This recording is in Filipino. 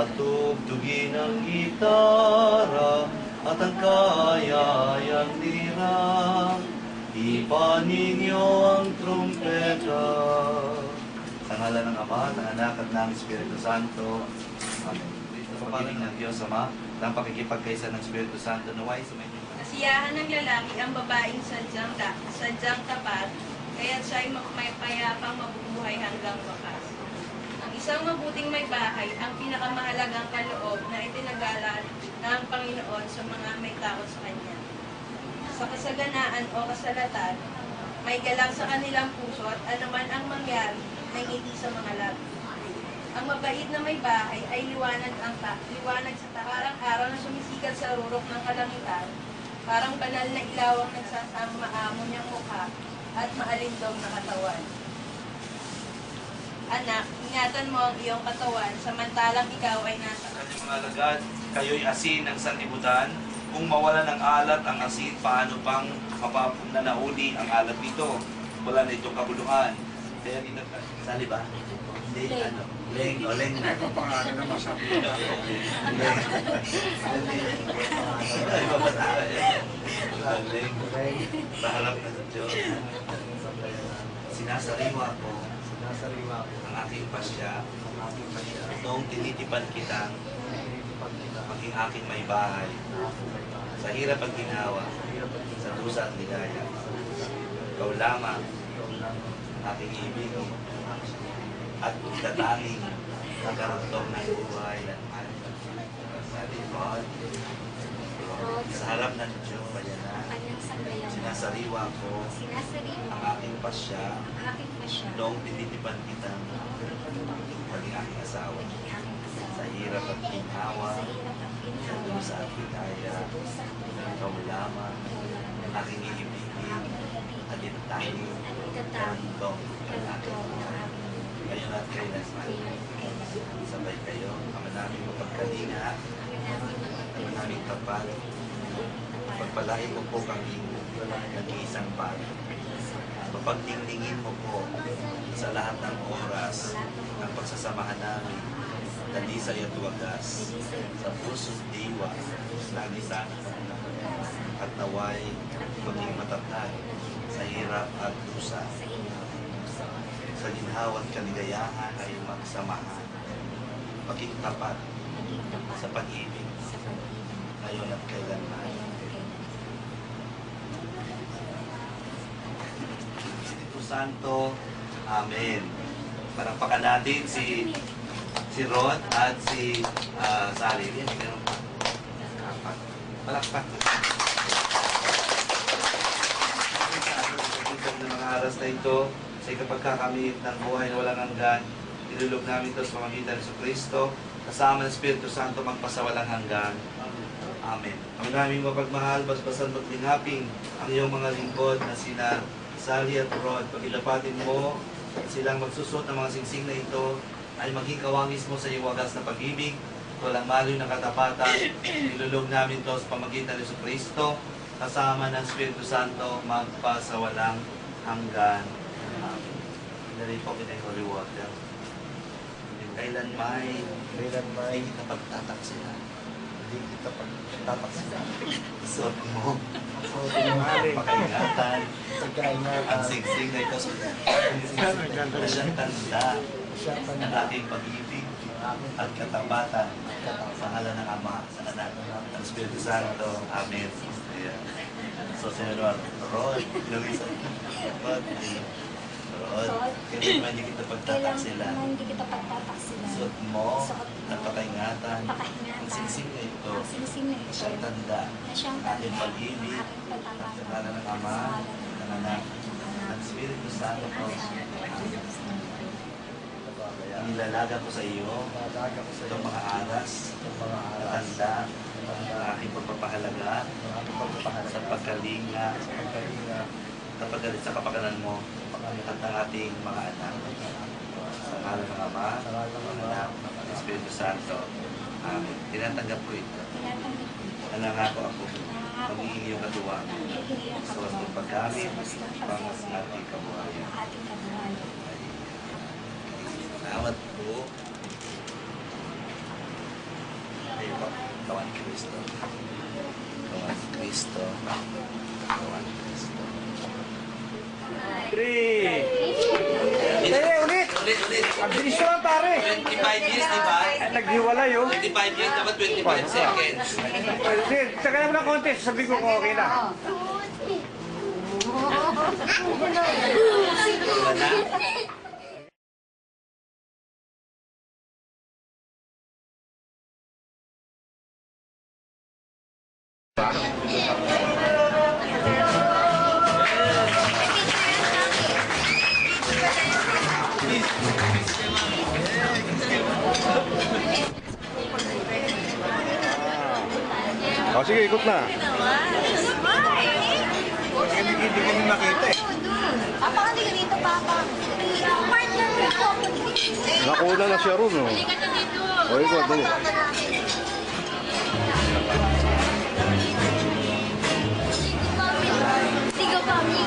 Patugtugin ang gitara at ang kayayang lira. Ipan ninyo ang trumpeta. Sa ngalan ng Ama, ng Anak at ng Espiritu Santo. Amen. Pakiling ng Diyos Ama, ng pakikipagkaisa ng Espiritu Santo, naway sa may Kasiyahan ng lalaki ang babaeng sadyang tapat, kaya't siya'y may payapang mabubuhay hanggang wakas. Ang isang mabuting may bahay, ang pinakamahalagang kaloob na itinagalan ng Panginoon sa mga may takot sa Kanya. Sa kasaganaan o kasalatan, may galak sa kanilang puso at anuman ang mangyari ay ngiti sa mga labi. Ang mabait na may bahay ay liwanag sa parang araw na sumisikat sa rurok ng kalangitan, parang banal na ilaw ang nagsasama maamo niyang mukha at maalindog na katawan. Anak, ingatan mo ang iyong katawan, samantalang ikaw ay nasa kanyang mga alagad, kayo'y asin ng sanlibutan. Kung mawala ng alat ang asin, paano pang mapapunanauli ang alat nito? Wala na itong kabuluhan. Kaya sali ba? Hindi, ano? Leng, o leng na. Ang pangalan na masabi na. Leng. Leng. Baharap na sa Diyos. Sinasariwa ko ang aking pasya. Noong tinitipan kitang maging aking may bahay. Sa hirap at ginawa, sa dusa at ligaya. Ikaw lamang aking ibigin at tatanging kakarantong ng buhay. Sa likod, sa harap ng Diyos, sinasariwa ko ang aking pasya noong tinitipan kita maging aking asawa. Sa hirap at ginawa, sa dusa at ligaya, ikaw lamang aking ibigin at itatanging karantong ng aking buhay. Ngayon at kailanman, sabay kayo, Ama namin mapagkalinga, Ama namin tapat, pagpalain mo po kami nag-iisang pag. Mapagtinglingin mo po sa lahat ng oras ng pagsasamahan namin, dalisay at wagas, sa puso't diwa, lalisan at naway maging matatag sa hirap at dusa. Sa ginhawa at kaligayahan ay magsamahan, maging tapat sa pag-ibig, ngayon at kailanman. Espiritu Santo, Amen. Palakpakan natin si Rod at si Sally. Palakpak. Sa mga aras na ito, sa ikapagkakamit ng buhay na walang hanggan, nilulog namin ito sa pamamagitan ng Kristo, kasama ng Espiritu Santo magpasawalang hanggan. Amen. Ang naming mapagmahal, basbasan maglingapin ang iyong mga lingkod na sina Sally at Rod. Pagilapatin mo silang magsusot ng mga singsing na ito ay maging kawangis mo sa iyong wagas na pag-ibig, walang maliw na katapatan. Nilulog namin ito sa pamamagitan ng Kristo, kasama ng Espiritu Santo magpasawalang hanggan. Dali po kita yung holy water. Kailan may kita pagtataksila. Hindi kita pagtataksila. Suot mo. Pakaingatan. Ang singsing na ito. Na siyang tanda ng aking pag-ibig at katapatan sa ngalan ng Ama, sa Anak, ng Espiritu Santo. Amen. So, Senyor Rod, Luisa, Rod, kailan hindi kita pagtataksilan. Suot mo, napakaingatan, ang singsing na ito, siyang tanda, aking pag-ibig, at sa ngalan ng Ama, ng Anak, ng Espiritu Santo. Nilalaga ko sa iyo itong mga aras, tanda, ang aking pagpapahalaga, sa pagkalinga, kapagalit sa kapakanan mo, at ng ating mga anak. Sa ngalan ng Ama, ng Anak, ng Espiritu Santo. Amen. Tinatanggap ko ito. Nanangako ako, magiging iyong katuwang, sa wastong paggamit, pangas ng ating kabuhayan. Salamat po. po. Katawan ni Kristo. Katawan ni Kristo. Katawan ni Kristo. 3. Ulit! Ulit. Ang bilis ko lang, pare. 25 years, di ba? Ay, naghiwalay, oh. 25 years, dapat 25 seconds. Sige, saka naman ng konti. Sabi ko kung okay na. Diba na? O, sige, ikot na. Hindi kami makita eh. Papa, hindi ka dito, Papa. Partner mo ko. Nakuna na siya ron, oh. Halika na dito. O, ikot, dali. Sigaw, Mami.